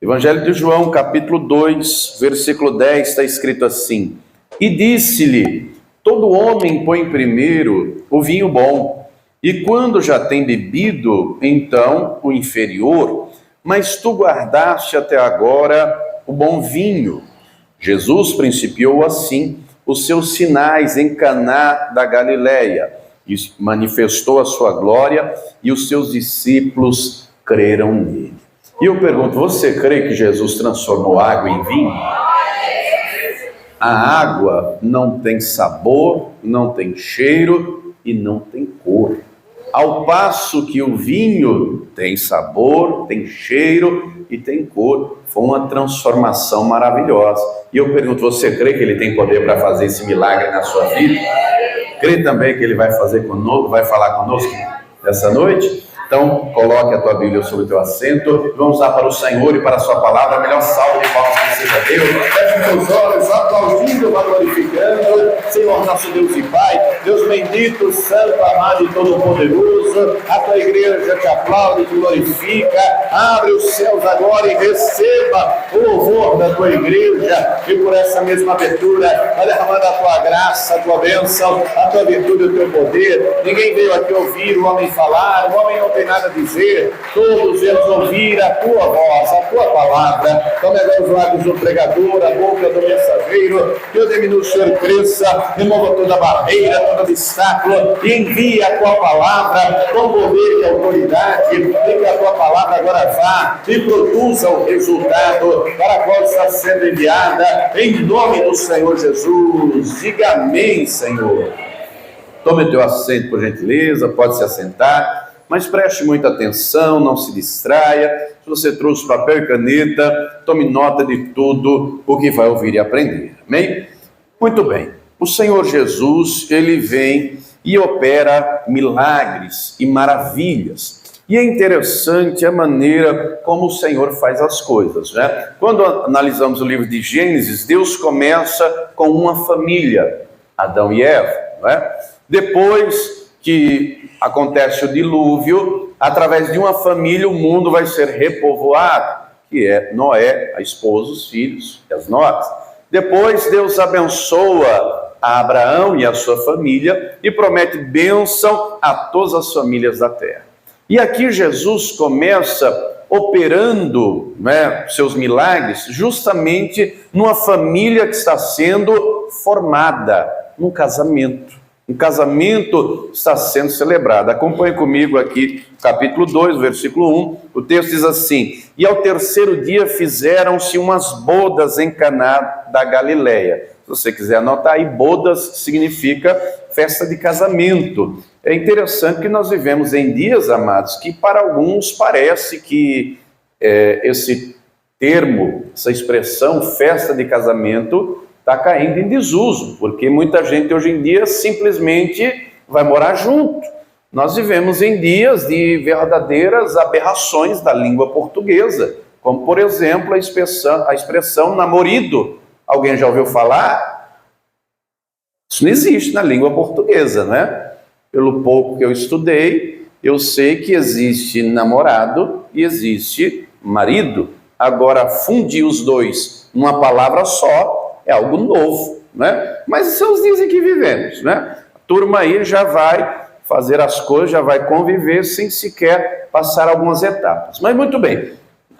Evangelho de João, capítulo 2, versículo 10, está escrito assim: E disse-lhe, todo homem põe primeiro o vinho bom, e quando já tem bebido, então o inferior, mas tu guardaste até agora o bom vinho. Jesus principiou assim os seus sinais em Caná da Galileia, e manifestou a sua glória, e os seus discípulos creram nele. E eu pergunto, você crê que Jesus transformou água em vinho? A água não tem sabor, não tem cheiro e não tem cor. Ao passo que o vinho tem sabor, tem cheiro e tem cor. Foi uma transformação maravilhosa. E eu pergunto, você crê que ele tem poder para fazer esse milagre na sua vida? Crê também que ele vai fazer conosco, vai falar conosco nessa noite? Então, coloque a tua Bíblia sobre o teu assento. Vamos lá para o Senhor e para a sua palavra. A melhor salva de palmas que seja Deus. Feche teus olhos, aplaudindo, glorificando. Senhor, nosso Deus e Pai, Deus bendito, santo, amado e todo-poderoso. A tua igreja te aplaude, te glorifica. Abre os céus agora e receba o louvor da tua igreja. E por essa mesma abertura, vai derramando a tua graça, a tua bênção, a tua virtude e o teu poder. Ninguém veio aqui ouvir o homem falar, o homem não tem nada a dizer, todos eles ouviram a tua voz, a tua palavra. Tome agora os lábios do pregador, a boca do mensageiro, que o diminua, Senhor, cresça, remova toda barreira, todo obstáculo, e envie a tua palavra com poder e autoridade, e que a tua palavra agora vá e produza o resultado para a qual está sendo enviada, em nome do Senhor Jesus. Diga amém, Senhor. Tome teu assento, por gentileza, pode se assentar. Mas preste muita atenção, não se distraia. Se você trouxe papel e caneta, tome nota de tudo o que vai ouvir e aprender. Amém? Muito bem. O Senhor Jesus, ele vem e opera milagres e maravilhas. E é interessante a maneira como o Senhor faz as coisas, né? Quando analisamos o livro de Gênesis, Deus começa com uma família, Adão e Eva, não é? Depois que acontece o dilúvio, através de uma família o mundo vai ser repovoado, que é Noé, a esposa, os filhos e as noras. Depois Deus abençoa a Abraão e a sua família e promete bênção a todas as famílias da terra. E aqui Jesus começa operando, né, seus milagres justamente numa família que está sendo formada, num casamento. Um casamento está sendo celebrado. Acompanhe comigo aqui, capítulo 2, versículo 1. O texto diz assim: E ao terceiro dia fizeram-se umas bodas em Caná da Galileia. Se você quiser anotar aí, bodas significa festa de casamento. É interessante que nós vivemos em dias, amados, que para alguns parece que esse termo, essa expressão, festa de casamento, está caindo em desuso, porque muita gente hoje em dia simplesmente vai morar junto. Nós vivemos em dias de verdadeiras aberrações da língua portuguesa, como, por exemplo, a expressão namorido. Alguém já ouviu falar? Isso não existe na língua portuguesa, né? Pelo pouco que eu estudei, eu sei que existe namorado e existe marido. Agora, fundir os dois numa palavra só é algo novo, né? Mas são os dias em que vivemos, né? A turma aí já vai fazer as coisas, já vai conviver sem sequer passar algumas etapas. Mas muito bem,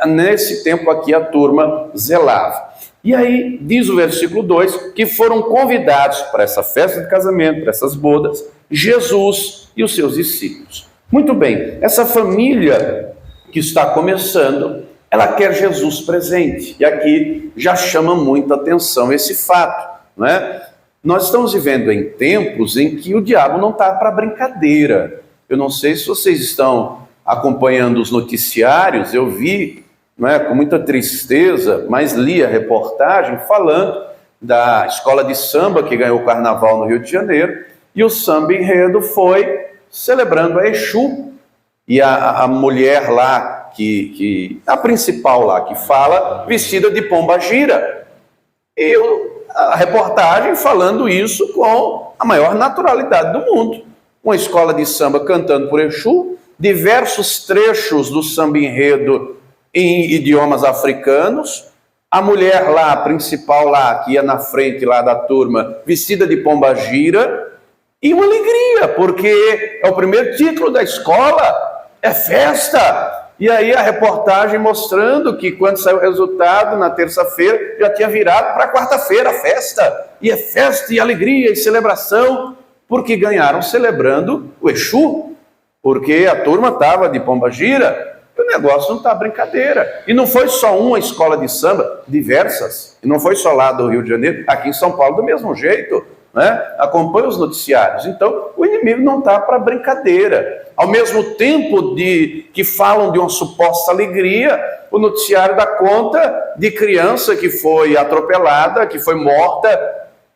nesse tempo aqui a turma zelava. E aí diz o versículo 2 que foram convidados para essa festa de casamento, para essas bodas, Jesus e os seus discípulos. Muito bem, essa família que está começando, ela quer Jesus presente. E aqui já chama muita atenção esse fato, não é? Nós estamos vivendo em tempos em que o diabo não está para brincadeira. Eu não sei se vocês estão acompanhando os noticiários, eu vi, não é, com muita tristeza, mas li a reportagem falando da escola de samba que ganhou o carnaval no Rio de Janeiro, e o samba enredo foi celebrando a Exu, e a mulher lá, a principal lá que fala, vestida de pombagira. E a reportagem falando isso com a maior naturalidade do mundo. Uma escola de samba cantando por Exu, diversos trechos do samba enredo em idiomas africanos, a mulher lá, a principal lá, que ia na frente lá da turma, vestida de pombagira, e uma alegria, porque é o primeiro título da escola, é festa. E aí a reportagem mostrando que quando saiu o resultado, na terça-feira, já tinha virado para quarta-feira a festa. E é festa e alegria e celebração, porque ganharam celebrando o Exu, porque a turma estava de pombagira. O negócio não está brincadeira. E não foi só uma escola de samba, diversas. E não foi só lá do Rio de Janeiro, aqui em São Paulo do mesmo jeito. Né? Acompanha os noticiários. Então, o inimigo não está para brincadeira. Ao mesmo tempo que falam de uma suposta alegria, o noticiário dá conta de criança que foi atropelada, que foi morta.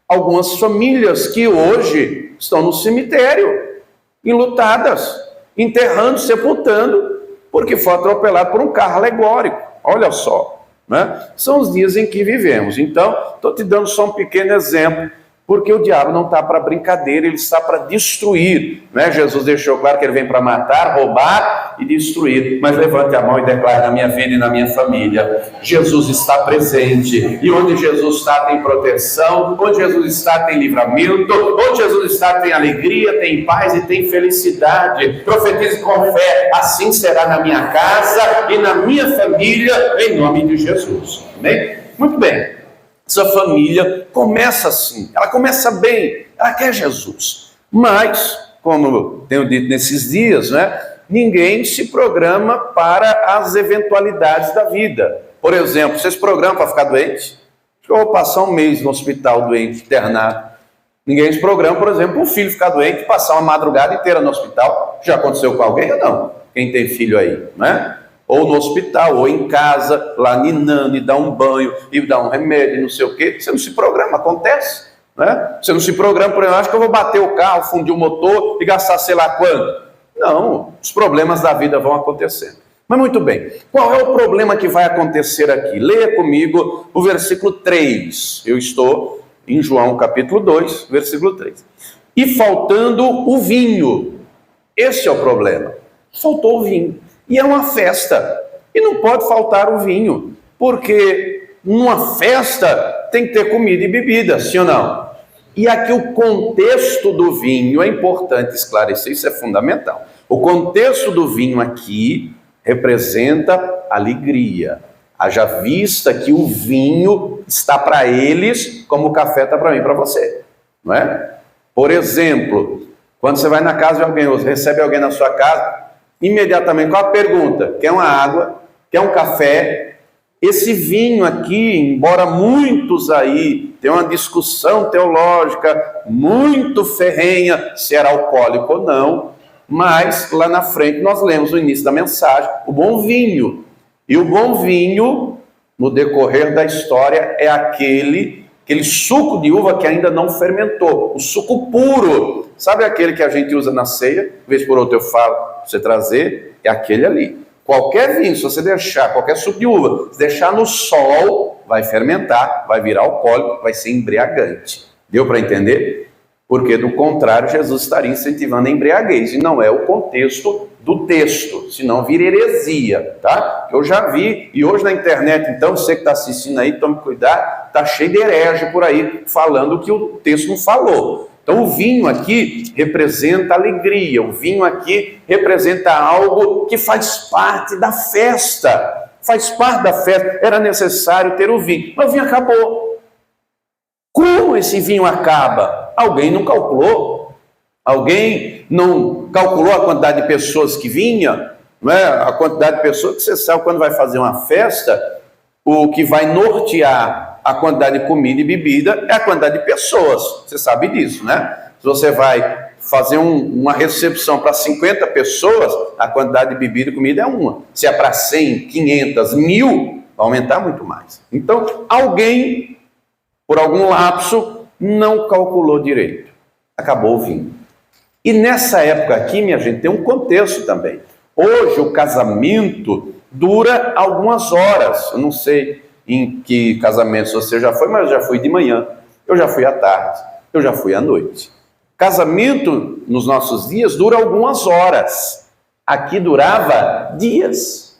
Algumas famílias que hoje estão no cemitério, enlutadas, enterrando, sepultando, porque foi atropelado por um carro alegórico. Olha só, né? São os dias em que vivemos. Então, estou te dando só um pequeno exemplo, porque o diabo não está para brincadeira, ele está para destruir. Né? Jesus deixou claro que ele vem para matar, roubar e destruir. Mas levante a mão e declare: na minha vida e na minha família, Jesus está presente. E onde Jesus está tem proteção, onde Jesus está tem livramento, onde Jesus está tem alegria, tem paz e tem felicidade. Profetize com fé: assim será na minha casa e na minha família, em nome de Jesus. Amém? Muito bem. Essa família começa assim, ela começa bem, ela quer Jesus. Mas, como eu tenho dito nesses dias, né, ninguém se programa para as eventualidades da vida. Por exemplo, você se programa para ficar doente? Eu vou passar um mês no hospital doente, internado. Ninguém se programa, por exemplo, um filho ficar doente e passar uma madrugada inteira no hospital. Já aconteceu com alguém ou não? Quem tem filho aí, né? Ou no hospital, ou em casa, lá ninando, e dá um banho, e dá um remédio, e não sei o quê. Você não se programa, acontece. Né? Você não se programa, por exemplo, acho que eu vou bater o carro, fundir o motor e gastar sei lá quanto. Não, os problemas da vida vão acontecendo. Mas muito bem, qual é o problema que vai acontecer aqui? Leia comigo o versículo 3. Eu estou em João capítulo 2, versículo 3. E faltando o vinho. Esse é o problema. Faltou o vinho. E é uma festa, e não pode faltar o vinho, porque numa festa tem que ter comida e bebida, sim ou não? E aqui o contexto do vinho é importante esclarecer, isso é fundamental. O contexto do vinho aqui representa alegria. Haja vista que o vinho está para eles como o café está para mim e para você, não é? Por exemplo, quando você vai na casa de alguém, ou recebe alguém na sua casa, imediatamente, qual a pergunta? Quer uma água? Quer um café? Esse vinho aqui, embora muitos aí tenham uma discussão teológica muito ferrenha se era alcoólico ou não, mas lá na frente nós lemos no início da mensagem o bom vinho. E o bom vinho, no decorrer da história, é aquele suco de uva que ainda não fermentou, o suco puro. Sabe aquele que a gente usa na ceia? Vez por outra eu falo, pra você trazer, é aquele ali. Qualquer vinho, se você deixar, qualquer suco de uva, se deixar no sol, vai fermentar, vai virar alcoólico, vai ser embriagante. Deu para entender? Porque, do contrário, Jesus estaria incentivando a embriaguez, e não é o contexto do texto, senão vira heresia, tá? Eu já vi, e hoje na internet, então, você que está assistindo aí, tome cuidado, está cheio de herege por aí, falando que o texto não falou. Então o vinho aqui representa alegria, o vinho aqui representa algo que faz parte da festa, faz parte da festa, era necessário ter o vinho, mas o vinho acabou. Como esse vinho acaba? Alguém não calculou, alguém não calculou a quantidade de pessoas que vinha, não é? A quantidade de pessoas que você sabe quando vai fazer uma festa, o que vai nortear a quantidade de comida e bebida é a quantidade de pessoas. Você sabe disso, né? Se você vai fazer uma recepção para 50 pessoas, a quantidade de bebida e comida é uma. Se é para 100, 500, 1000, vai aumentar muito mais. Então, alguém, por algum lapso, não calculou direito. Acabou o vinho. E nessa época aqui, minha gente, tem um contexto também. Hoje, o casamento dura algumas horas. Eu não sei em que casamento você já foi, mas eu já fui de manhã, eu já fui à tarde, eu já fui à noite. Casamento, nos nossos dias, dura algumas horas. Aqui durava dias.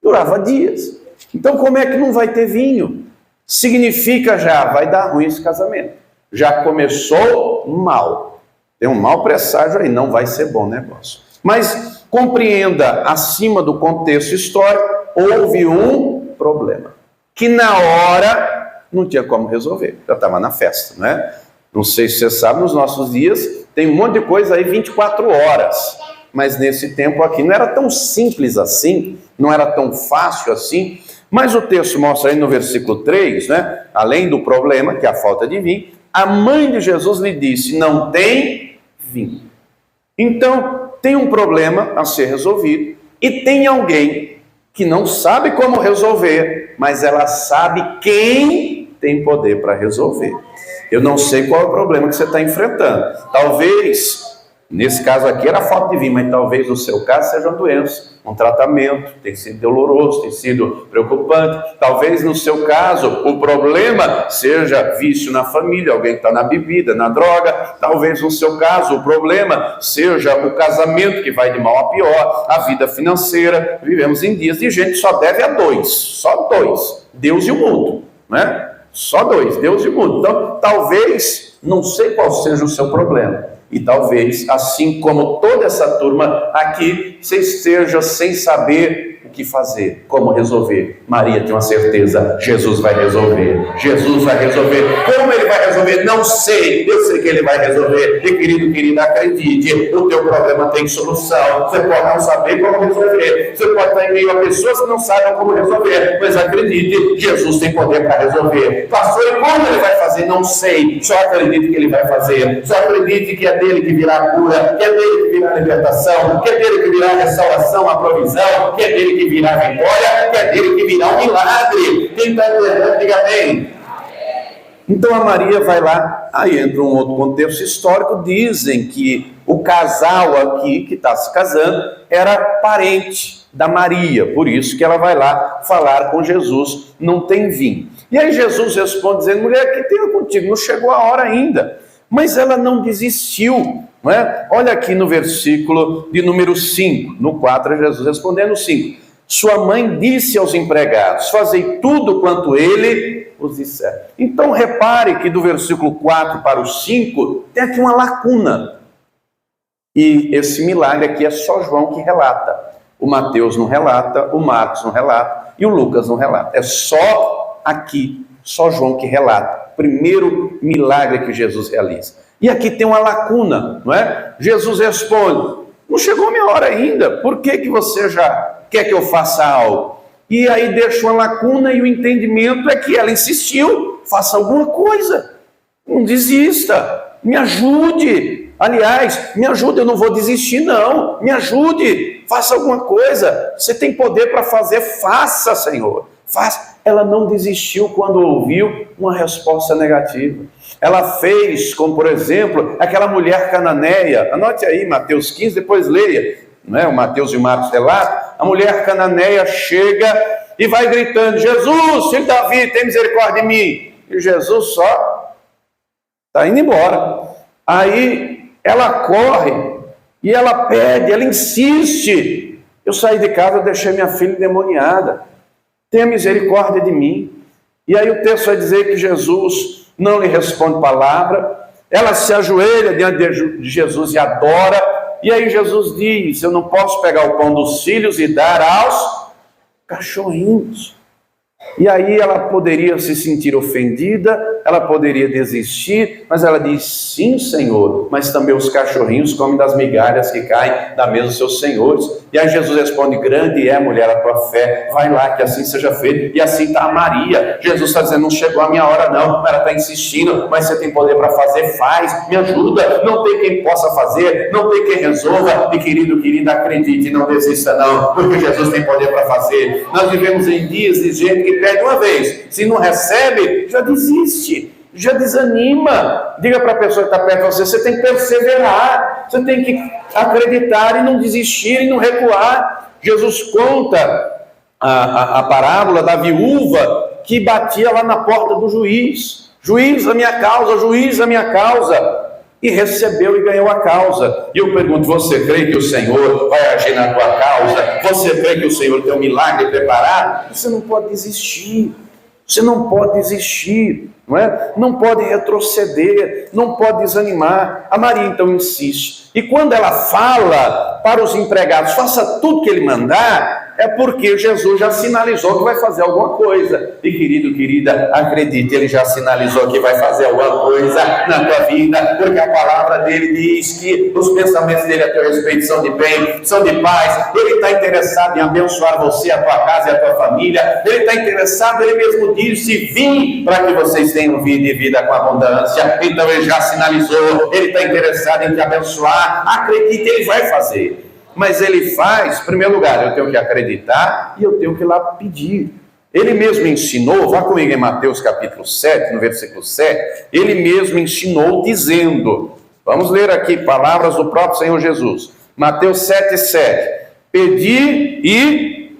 Durava dias. Então como é que não vai ter vinho? Significa já, vai dar ruim esse casamento. Já começou mal. Tem um mau presságio aí, não vai ser bom negócio. Mas compreenda, acima do contexto histórico, houve um problema. Que na hora não tinha como resolver. Já estava na festa, né? Não sei se você sabe, nos nossos dias tem um monte de coisa aí 24 horas. Mas nesse tempo aqui não era tão simples assim, não era tão fácil assim. Mas o texto mostra aí no versículo 3, né? Além do problema, que é a falta de vinho, a mãe de Jesus lhe disse, não tem vinho. Então, tem um problema a ser resolvido e tem alguém que não sabe como resolver, mas ela sabe quem tem poder para resolver. Eu não sei qual é o problema que você está enfrentando. Talvez, nesse caso aqui era falta de vinho, mas talvez no seu caso seja uma doença, um tratamento, tem sido doloroso, tem sido preocupante. Talvez no seu caso o problema seja vício na família, alguém está na bebida, na droga. Talvez no seu caso o problema seja o casamento que vai de mal a pior, a vida financeira. Vivemos em dias de gente que só deve a dois, só dois, Deus e o mundo, né? Só dois, Deus e o mundo. Então, talvez, não sei qual seja o seu problema. E talvez, assim como toda essa turma aqui, você esteja sem saber o que fazer, como resolver. Maria tem uma certeza, Jesus vai resolver. Jesus vai resolver. Como ele vai resolver? Não sei. Eu sei que ele vai resolver. E querido, querida, acredite, o teu problema tem solução. Você pode não saber como resolver. Você pode estar em meio a pessoas que não sabem como resolver. Mas acredite, Jesus tem poder para resolver. Pastor, e como ele vai fazer? Não sei. Só acredite que ele vai fazer. Só acredite que é dele que virá a cura, que é dele que virá a libertação, que é dele que virá a restauração, a provisão, que é dele que virá a vitória, que é dele que virá um milagre. Quem está entendendo, diga bem. Então a Maria vai lá, aí entra um outro contexto histórico, dizem que o casal aqui, que está se casando, era parente da Maria, por isso que ela vai lá falar com Jesus, não tem vinho. E aí Jesus responde dizendo, mulher, que tenho contigo, não chegou a hora ainda. Mas ela não desistiu, não é? Olha aqui no versículo de número 5, no 4 é Jesus respondendo 5. Sua mãe disse aos empregados, fazei tudo quanto ele os disser. Então repare que do versículo 4 para o 5, tem aqui uma lacuna. E esse milagre aqui é só João que relata. O Mateus não relata, o Marcos não relata e o Lucas não relata. É só aqui, só João que relata. Primeiro milagre que Jesus realiza. E aqui tem uma lacuna, não é? Jesus responde, não chegou a minha hora ainda, por que você já quer que eu faça algo? E aí deixa uma lacuna e o entendimento é que ela insistiu, faça alguma coisa, não desista, me ajude. Aliás, me ajude, eu não vou desistir não, me ajude, faça alguma coisa, você tem poder para fazer, faça, Senhor, faça. Ela não desistiu quando ouviu uma resposta negativa. Ela fez, como por exemplo, aquela mulher cananeia, anote aí Mateus 15, depois leia, não é? O Mateus e o Marcos relatam, a mulher cananeia chega e vai gritando, Jesus, filho de Davi, tem misericórdia de mim. E Jesus só está indo embora. Aí ela corre e ela pede, ela insiste. Eu saí de casa, eu deixei minha filha endemoniada. Tenha misericórdia de mim. E aí o texto vai dizer que Jesus não lhe responde palavra. Ela se ajoelha diante de Jesus e adora. E aí Jesus diz, eu não posso pegar o pão dos filhos e dar aos cachorrinhos. E aí ela poderia se sentir ofendida, ela poderia desistir, mas ela diz, sim, Senhor, mas também os cachorrinhos comem das migalhas que caem da mesa dos seus senhores. E aí Jesus responde, grande é, mulher, a tua fé, vai lá, que assim seja feito. E assim está a Maria. Jesus está dizendo, não chegou a minha hora não, ela está insistindo, mas você tem poder para fazer, faz, me ajuda. Não tem quem possa fazer, não tem quem resolva. E querido, querida, acredite, não desista não, porque Jesus tem poder para fazer. Nós vivemos em dias de gente que pede uma vez, se não recebe, já desiste, já desanima. Diga para a pessoa que está perto de você, você tem que perseverar, você tem que acreditar e não desistir e não recuar. Jesus conta a parábola da viúva que batia lá na porta do juiz, juiz a minha causa, juiz a minha causa. e recebeu e ganhou a causa. E eu pergunto, você crê que o Senhor vai agir na tua causa? Você crê que o Senhor tem um milagre preparado? Você não pode desistir. Você não pode desistir, não é? Não pode retroceder, não pode desanimar. A Maria então insiste. E quando ela fala para os empregados, faça tudo que ele mandar, é porque Jesus já sinalizou que vai fazer alguma coisa. E querido, querida, acredite, ele já sinalizou que vai fazer alguma coisa na tua vida, porque a palavra dele diz que os pensamentos dele a teu respeito são de bem, são de paz. Ele está interessado em abençoar você, a tua casa e a tua família. Ele está interessado, ele mesmo disse, vim para que vocês tenham vida e vida com abundância. Então ele já sinalizou, ele está interessado em te abençoar. Acredite, ele vai fazer. Mas ele faz, em primeiro lugar, eu tenho que acreditar e eu tenho que ir lá pedir. Ele mesmo ensinou, vá comigo em Mateus capítulo 7, no versículo 7, ele mesmo ensinou dizendo, vamos ler aqui palavras do próprio Senhor Jesus, Mateus 7, 7, pedi e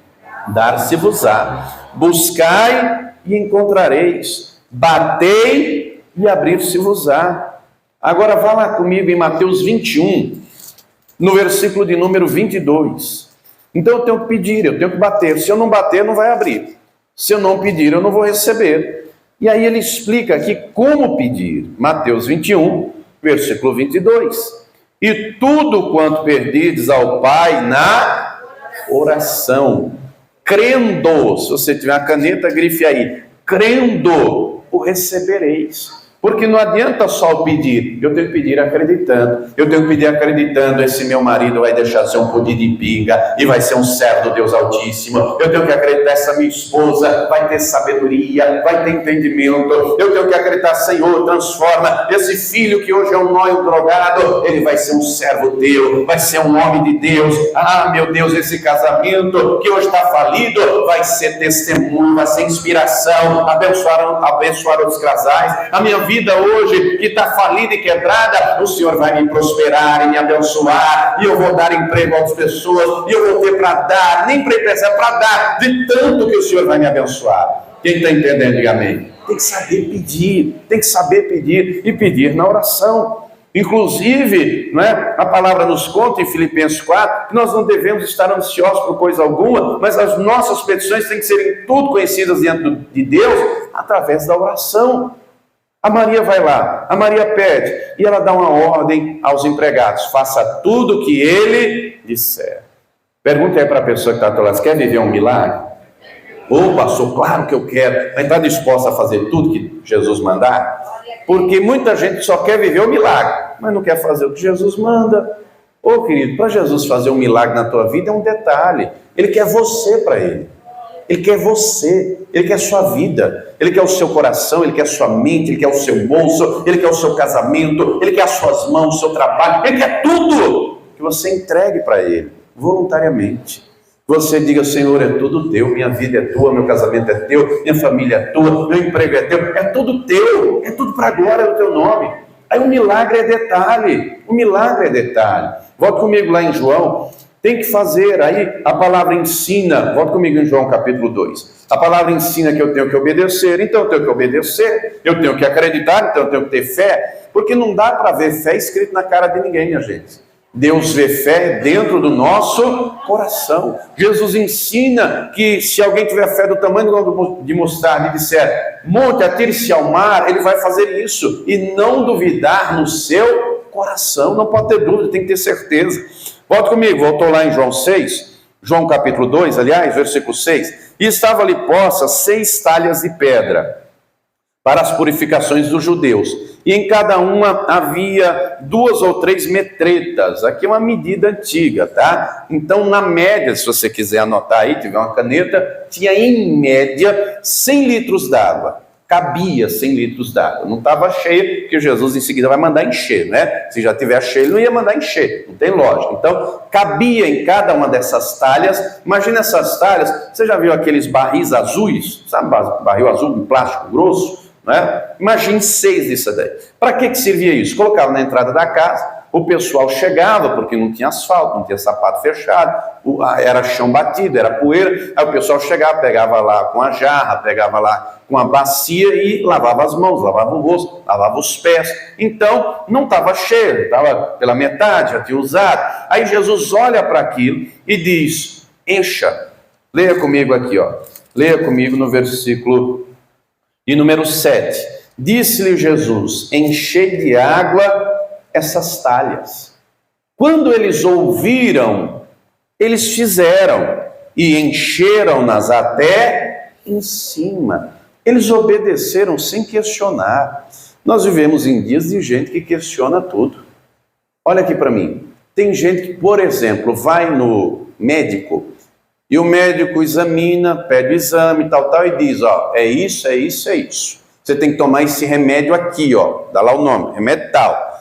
dar-se-vos-á, buscai e encontrareis, batei e abrir-se-vos-á. Agora vá lá comigo em Mateus 21, no versículo de número 22. Então eu tenho que pedir, eu tenho que bater. Se eu não bater, não vai abrir. Se eu não pedir, eu não vou receber. E aí ele explica aqui como pedir. Mateus 21, versículo 22. E tudo quanto perdides ao Pai na oração, crendo, se você tiver uma caneta, grife aí, crendo, o recebereis. Porque não adianta só pedir, eu tenho que pedir acreditando. Eu tenho que pedir acreditando, esse meu marido vai deixar de ser um pudim de pinga e vai ser um servo do Deus Altíssimo. Eu tenho que acreditar, essa minha esposa vai ter sabedoria, vai ter entendimento. Eu tenho que acreditar, Senhor, transforma esse filho que hoje é um nóio drogado, ele vai ser um servo teu, vai ser um homem de Deus. Ah, meu Deus, esse casamento que hoje está falido vai ser testemunho, vai ser inspiração, abençoar outros casais. A minha vida hoje, que está falida e quebrada, o Senhor vai me prosperar e me abençoar, e eu vou dar emprego a outras pessoas, e eu vou ter para dar, nem para emprestar, para dar, de tanto que o Senhor vai me abençoar. Quem está entendendo, diga amém. Tem que saber pedir, tem que saber pedir, e pedir na oração. Inclusive, não é? A palavra nos conta em Filipenses 4, que nós não devemos estar ansiosos por coisa alguma, mas as nossas petições têm que serem tudo conhecidas diante de Deus, através da oração. A Maria vai lá, a Maria pede, e ela dá uma ordem aos empregados, faça tudo o que ele disser. Pergunta aí para a pessoa que está do lado, quer viver um milagre? Ô pastor, claro que eu quero, mas está disposta a fazer tudo que Jesus mandar? Porque muita gente só quer viver o milagre, mas não quer fazer o que Jesus manda. Ô querido, para Jesus fazer um milagre na tua vida é um detalhe, ele quer você para ele. Ele quer você, ele quer a sua vida, ele quer o seu coração, ele quer a sua mente, ele quer o seu bolso, ele quer o seu casamento, ele quer as suas mãos, o seu trabalho, ele quer tudo que você entregue para ele, voluntariamente. Você diga, Senhor, é tudo teu, minha vida é tua, meu casamento é teu, minha família é tua, meu emprego é teu, é tudo teu, é tudo para a glória do teu nome. Aí o milagre é detalhe, o milagre é detalhe. Volta comigo lá em João. Tem que fazer, aí a palavra ensina, volta comigo em João capítulo 2, a palavra ensina que eu tenho que obedecer, então eu tenho que obedecer, eu tenho que acreditar, então eu tenho que ter fé, porque não dá para ver fé escrito na cara de ninguém, minha gente. Deus vê fé dentro do nosso coração. Jesus ensina que se alguém tiver fé do tamanho de mostarda e disser, monte, atire-se ao mar, ele vai fazer isso, e não duvidar no seu coração, não pode ter dúvida, tem que ter certeza. Volta comigo, voltou lá em João 6, João capítulo 2, aliás, versículo 6. E estava ali posta 6 talhas de pedra para as purificações dos judeus. E em cada uma havia 2 ou 3 metretas. Aqui é uma medida antiga, tá? Então, na média, se você quiser anotar aí, tiver uma caneta, tinha em média 100 litros d'água. Cabia 100 litros d'água, não estava cheio, porque Jesus em seguida vai mandar encher, né? Se já tiver cheio, ele não ia mandar encher, não tem lógica. Então, cabia em cada uma dessas talhas. Imagina essas talhas, você já viu aqueles barris azuis, sabe, barril azul de plástico grosso, né? Imagine 6 disso daí. Para que servia isso? Colocava na entrada da casa, o pessoal chegava, porque não tinha asfalto, não tinha sapato fechado, era chão batido, era poeira, aí o pessoal chegava, pegava lá com a jarra, pegava lá com a bacia e lavava as mãos, lavava o rosto, lavava os pés. Então, não estava cheio, estava pela metade, já tinha usado. Aí Jesus olha para aquilo e diz, encha. Leia comigo aqui, ó. Leia comigo no versículo de número 7. Disse-lhe Jesus, enchei de água essas talhas. Quando eles ouviram, eles fizeram e encheram-nas até em cima. Eles obedeceram sem questionar. Nós vivemos em dias de gente que questiona tudo. Olha aqui para mim. Tem gente que, por exemplo, vai no médico e o médico examina, pede o exame, tal, e diz, ó, é isso, é isso, é isso. Você tem que tomar esse remédio aqui, ó, dá lá o nome, remédio tal.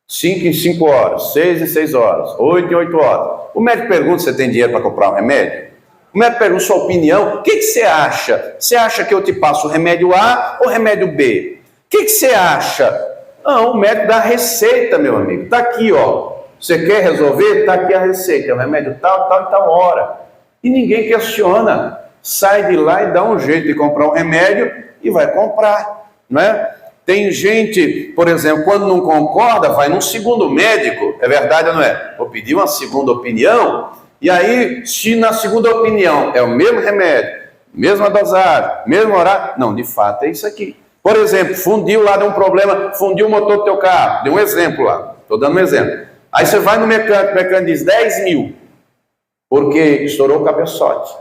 5 em 5 horas, 6 em 6 horas, 8 em 8 horas. O médico pergunta se você tem dinheiro para comprar um remédio. O médico pergunta sua opinião. O que você acha? Você acha que eu te passo o remédio A ou o remédio B? O que você acha? Não, o médico dá a receita, meu amigo. Está aqui, ó. Você quer resolver? Está aqui a receita. É o remédio tal, tal e tal hora. E ninguém questiona. Sai de lá e dá um jeito de comprar um remédio e vai comprar, não é? Tem gente, por exemplo, quando não concorda, vai num segundo médico. É verdade ou não é? Vou pedir uma segunda opinião. E aí, se na segunda opinião é o mesmo remédio, mesma dosagem, mesmo horário, não, de fato é isso aqui. Por exemplo, fundiu lá, deu um problema, fundiu o motor do teu carro, deu um exemplo lá, estou dando um exemplo. Aí você vai no mecânico, o mecânico diz 10 mil, porque estourou o cabeçote,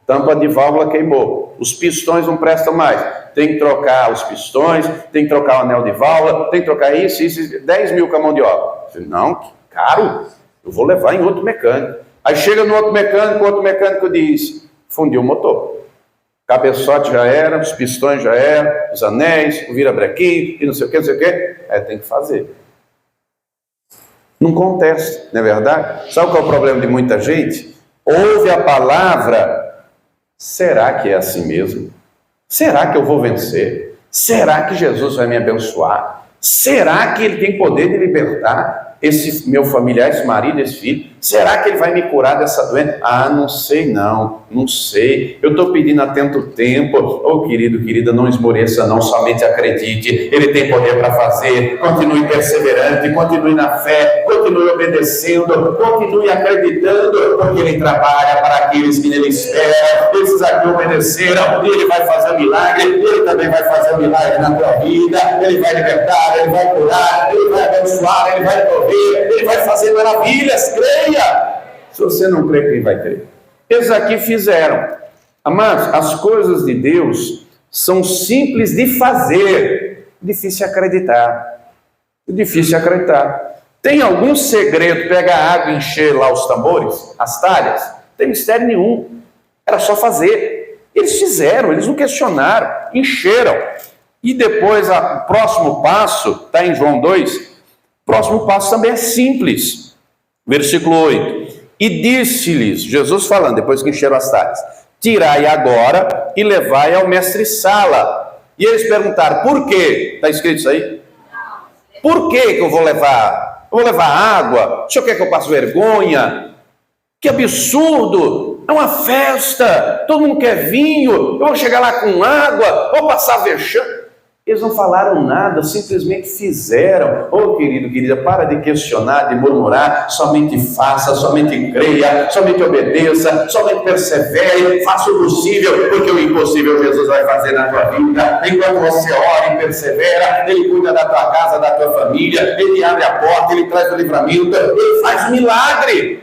tampa de válvula queimou, os pistões não prestam mais, tem que trocar os pistões, tem que trocar o anel de válvula, tem que trocar isso, 10 mil com a mão de obra. Você, não, que caro, eu vou levar em outro mecânico. Aí chega no outro mecânico diz, fundiu o motor. Cabeçote já era, os pistões já eram, os anéis, o virabrequim, e não sei o que, tem que fazer. Não contesta, não é verdade? Sabe qual é o problema de muita gente? Ouve a palavra, será que é assim mesmo? Será que eu vou vencer? Será que Jesus vai me abençoar? Será que Ele tem poder de libertar esse meu familiar, esse marido, esse filho? Será que Ele vai me curar dessa doença? Ah, não sei não sei. Eu estou pedindo há tanto tempo. Oh, querido, querida, não esmoreça não, somente acredite. Ele tem poder para fazer. Continue perseverante, continue na fé, continue obedecendo, continue acreditando, porque Ele trabalha para aqueles que nele esperam. Esses aqui obedeceram, Ele vai fazer um milagre, Ele também vai fazer um milagre na tua vida. Ele vai libertar, Ele vai curar, Ele vai abençoar, Ele vai prover, Ele vai fazer maravilhas, creia! Se você não crê, quem vai crer? Eles aqui fizeram. Amados, as coisas de Deus são simples de fazer, difícil acreditar. Difícil acreditar. Tem algum segredo pegar água e encher lá os tambores, as talhas? Não tem mistério nenhum. Era só fazer. Eles fizeram, eles não questionaram, encheram. E depois, o próximo passo, está em João 2, o próximo passo também é simples. Versículo 8. E disse-lhes, Jesus falando, depois que encheram as talhas, tirai agora e levai ao mestre-sala. E eles perguntaram, por quê? Está escrito isso aí? Por que eu vou levar? Eu vou levar água? O senhor quer que eu passe vergonha? Que absurdo! É uma festa, todo mundo quer vinho, eu vou chegar lá com água, vou passar vexame. Eles não falaram nada, simplesmente fizeram. Oh, querido, querida, para de questionar, de murmurar, somente faça, somente creia, somente obedeça, somente persevere, faça o possível, porque o impossível Jesus vai fazer na tua vida. Enquanto você ora e persevera, Ele cuida da tua casa, da tua família, Ele abre a porta, Ele traz o livramento, Ele faz milagre.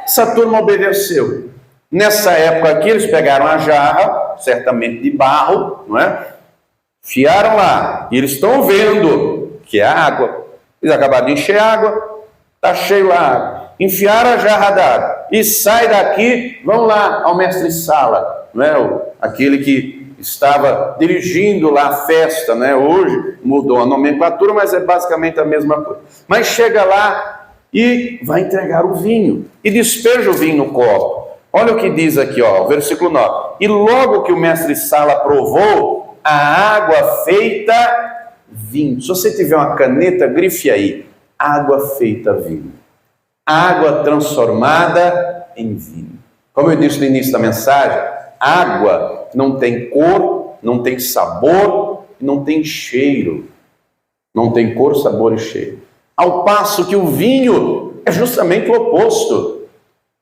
Essa turma obedeceu. Nessa época aqui, eles pegaram a jarra, certamente de barro, não é? Fiaram lá, e eles estão vendo que é água. Eles acabaram de encher água, está cheio lá. Enfiaram a jarra d'água e sai daqui, vão lá ao mestre-sala, não é? Aquele que estava dirigindo lá a festa, né? Hoje mudou a nomenclatura, mas é basicamente a mesma coisa. Mas chega lá e vai entregar o vinho, e despeja o vinho no copo. Olha o que diz aqui, ó, versículo 9. E logo que o mestre-sala provou a água feita vinho. Se você tiver uma caneta, grife aí. água feita vinho. Água transformada em vinho. Como eu disse no início da mensagem, água não tem cor, não tem sabor, não tem cheiro. Não tem cor, sabor e cheiro. Ao passo que o vinho é justamente o oposto.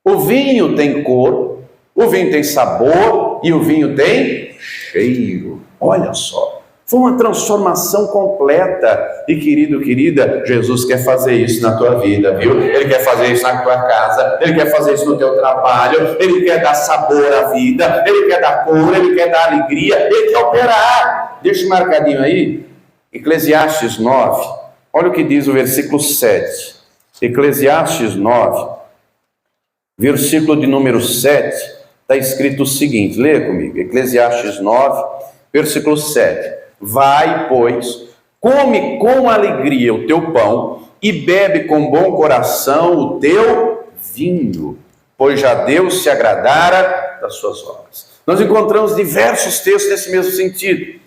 O vinho tem cor, o vinho tem sabor e o vinho tem cheiro. Olha só. Foi uma transformação completa. E querido, querida, Jesus quer fazer isso na tua vida, viu? Ele quer fazer isso na tua casa, Ele quer fazer isso no teu trabalho, Ele quer dar sabor à vida, Ele quer dar cor, Ele quer dar alegria, Ele quer operar. Deixa marcadinho aí, Eclesiastes 9, olha o que diz o versículo 7. Eclesiastes 9, versículo de número 7, está escrito o seguinte, leia comigo, Eclesiastes 9, versículo 7. Vai, pois, come com alegria o teu pão e bebe com bom coração o teu vinho, pois já Deus se agradara das suas obras. Nós encontramos diversos textos nesse mesmo sentido.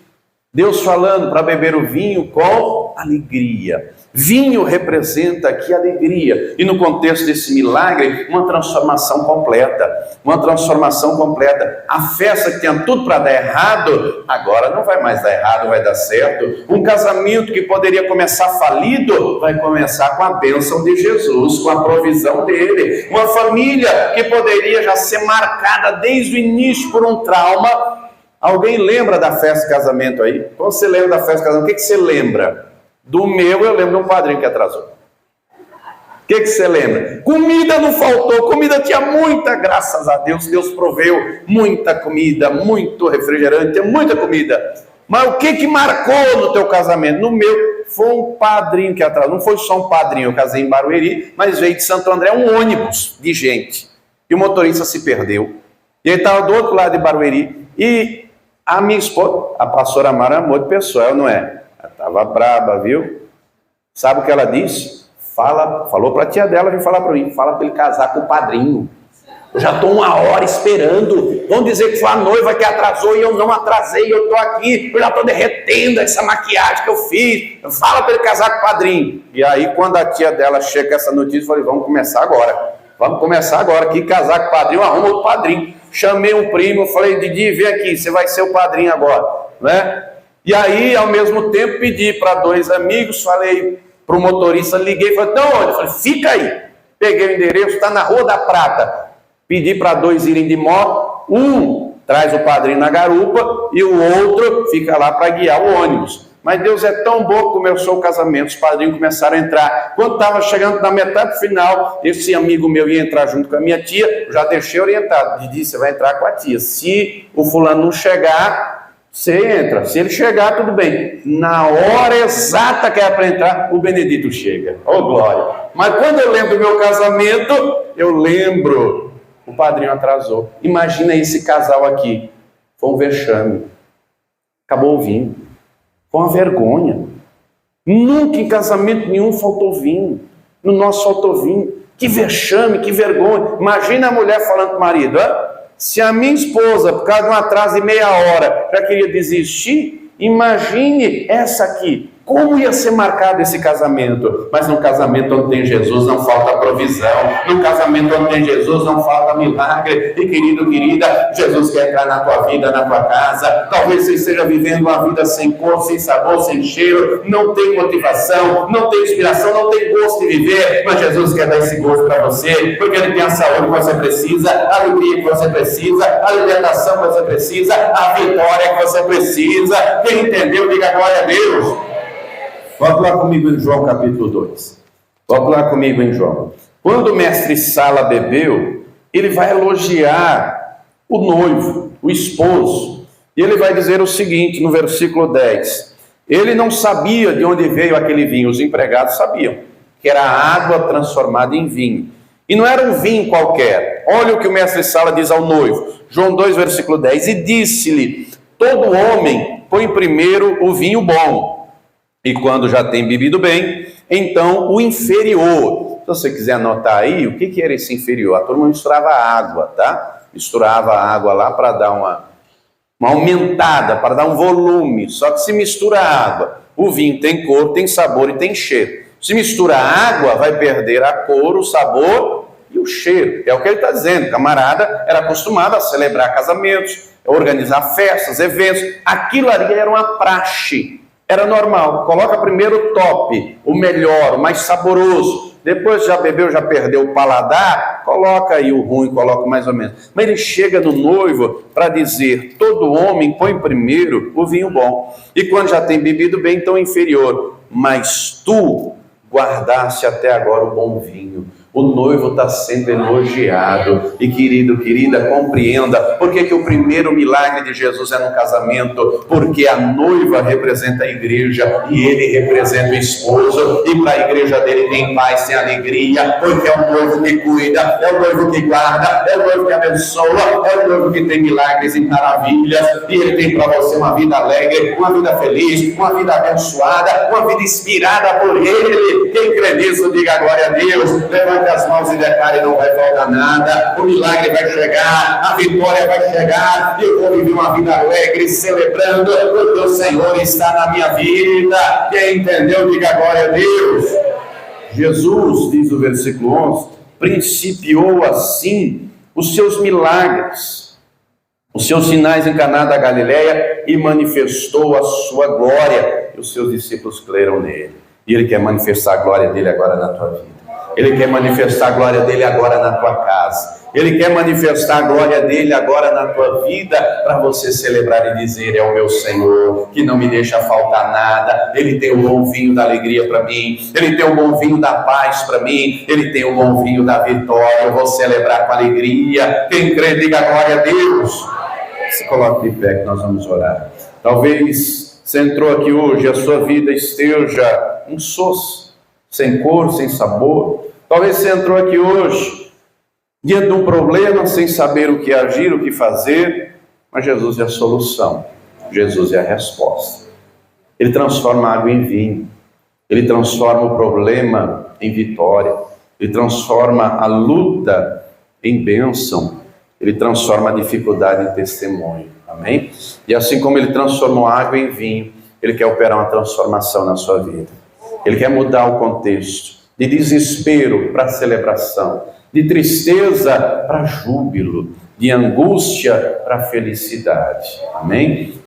Deus falando para beber o vinho com alegria. Vinho representa aqui alegria. E no contexto desse milagre, uma transformação completa. Uma transformação completa. A festa que tinha tudo para dar errado, agora não vai mais dar errado, vai dar certo. Um casamento que poderia começar falido, vai começar com a bênção de Jesus, com a provisão dele. Uma família que poderia já ser marcada desde o início por um trauma. Alguém lembra da festa de casamento aí? Quando você lembra da festa de casamento, o que você lembra? Do meu, eu lembro de um padrinho que atrasou. O que você lembra? Comida não faltou, comida tinha muita, graças a Deus. Deus proveu muita comida, muito refrigerante, muita comida. Mas o que marcou no teu casamento? No meu, foi um padrinho que atrasou. Não foi só um padrinho, eu casei em Barueri, mas veio de Santo André um ônibus de gente. E o motorista se perdeu. E ele estava do outro lado de Barueri. E a minha esposa, a pastora Mara, amor de pessoa, não é? Ela estava braba, viu? Sabe o que ela disse? Falou para a tia dela, veio falar para mim, fala para ele casar com o padrinho. Eu já estou 1 hora esperando. Vão dizer que foi a noiva que atrasou e eu não atrasei, eu estou aqui, eu já estou derretendo essa maquiagem que eu fiz. Fala para ele casar com o padrinho. E aí, quando a tia dela chega com essa notícia, eu falei, vamos começar agora. Vamos começar agora aqui, casar com o padrinho, arruma outro padrinho. Chamei um primo, falei, Didi, vem aqui, você vai ser o padrinho agora, né? E aí, ao mesmo tempo, pedi para 2 amigos, falei para o motorista, liguei, falei, então onde? Falei, fica aí. Peguei o endereço, está na Rua da Prata. Pedi para 2 irem de moto, um traz o padrinho na garupa e o outro fica lá para guiar o ônibus. Mas Deus é tão bom que começou o casamento, os padrinhos começaram a entrar. Quando estava chegando na metade final, esse amigo meu ia entrar junto com a minha tia, eu já deixei orientado, Didi, você vai entrar com a tia. Se o fulano não chegar, você entra. Se ele chegar, tudo bem. Na hora exata que é para entrar, o Benedito chega. Oh, glória! Mas quando eu lembro do meu casamento, eu lembro, o padrinho atrasou. Imagina esse casal aqui. Foi um vexame. Acabou o vinho. Foi uma vergonha. Nunca em casamento nenhum faltou vinho. No nosso faltou vinho. Que vexame, que vergonha. Imagina a mulher falando para o marido, se a minha esposa, por causa de um atraso de meia hora, já queria desistir, imagine essa aqui. Como ia ser marcado esse casamento? Mas num casamento onde tem Jesus não falta provisão. Num casamento onde tem Jesus não falta milagre. E querido, querida, Jesus quer entrar na tua vida, na tua casa. Talvez você esteja vivendo uma vida sem cor, sem sabor, sem cheiro. Não tem motivação, não tem inspiração, não tem gosto de viver. Mas Jesus quer dar esse gosto para você. Porque Ele tem a saúde que você precisa, a alegria que você precisa, a libertação que você precisa, a vitória que você precisa. Quem entendeu, diga glória a Deus. Volte lá comigo em João capítulo 2. Volte lá comigo em João. Quando o mestre Sala bebeu, ele vai elogiar o noivo, o esposo. E ele vai dizer o seguinte no versículo 10. Ele não sabia de onde veio aquele vinho. Os empregados sabiam que era água transformada em vinho. E não era um vinho qualquer. Olha o que o mestre Sala diz ao noivo. João 2, versículo 10. E disse-lhe, todo homem põe primeiro o vinho bom. E quando já tem bebido bem, então o inferior. Se você quiser anotar aí, o que era esse inferior? A turma misturava água, tá? Misturava água lá para dar uma aumentada, para dar um volume. Só que se mistura água. O vinho tem cor, tem sabor e tem cheiro. Se mistura água, vai perder a cor, o sabor e o cheiro. É o que ele está dizendo. O camarada era acostumado a celebrar casamentos, a organizar festas, eventos. Aquilo ali era uma praxe. Era normal. Coloca primeiro o top, o melhor, o mais saboroso. Depois já bebeu, já perdeu o paladar, coloca aí o ruim, coloca mais ou menos. Mas ele chega no noivo para dizer: todo homem põe primeiro o vinho bom. E quando já tem bebido bem, então inferior. Mas tu guardaste até agora o bom vinho. O noivo está sendo elogiado. E querido, querida, compreenda por que o primeiro milagre de Jesus é no casamento. Porque a noiva representa a igreja e ele representa o esposo. E para a igreja dele tem paz, tem alegria, porque é o noivo que cuida, é o noivo que guarda, é o noivo que abençoa, é o noivo que tem milagres e maravilhas. E ele tem para você uma vida alegre, uma vida feliz, uma vida abençoada, uma vida inspirada por ele. Quem crê nisso, diga glória a Deus. Levante as mãos e declare: não vai faltar nada, o milagre vai chegar, a vitória vai chegar, e eu vou viver uma vida alegre, celebrando, porque o Senhor está na minha vida. Quem entendeu, diga glória a Deus. Jesus, diz o versículo 11, principiou assim os seus milagres, os seus sinais em Caná da Galileia, e manifestou a sua glória, e os seus discípulos creram nele. E ele quer manifestar a glória dele agora na tua vida. Ele quer manifestar a glória dele agora na tua casa. Ele quer manifestar a glória dele agora na tua vida, para você celebrar e dizer: é o meu Senhor, que não me deixa faltar nada. Ele tem o bom vinho da alegria para mim. Ele tem o bom vinho da paz para mim. Ele tem o bom vinho da vitória. Eu vou celebrar com alegria. Quem crê, diga glória a Deus. Se coloque de pé que nós vamos orar. Talvez você entrou aqui hoje e a sua vida esteja insossa, sem cor, sem sabor. Talvez você entrou aqui hoje diante de um problema, sem saber o que agir, o que fazer, mas Jesus é a solução, Jesus é a resposta. Ele transforma a água em vinho, ele transforma o problema em vitória, ele transforma a luta em bênção, ele transforma a dificuldade em testemunho, amém? E assim como ele transformou a água em vinho, ele quer operar uma transformação na sua vida. Ele quer mudar o contexto, de desespero para celebração, de tristeza para júbilo, de angústia para felicidade. Amém?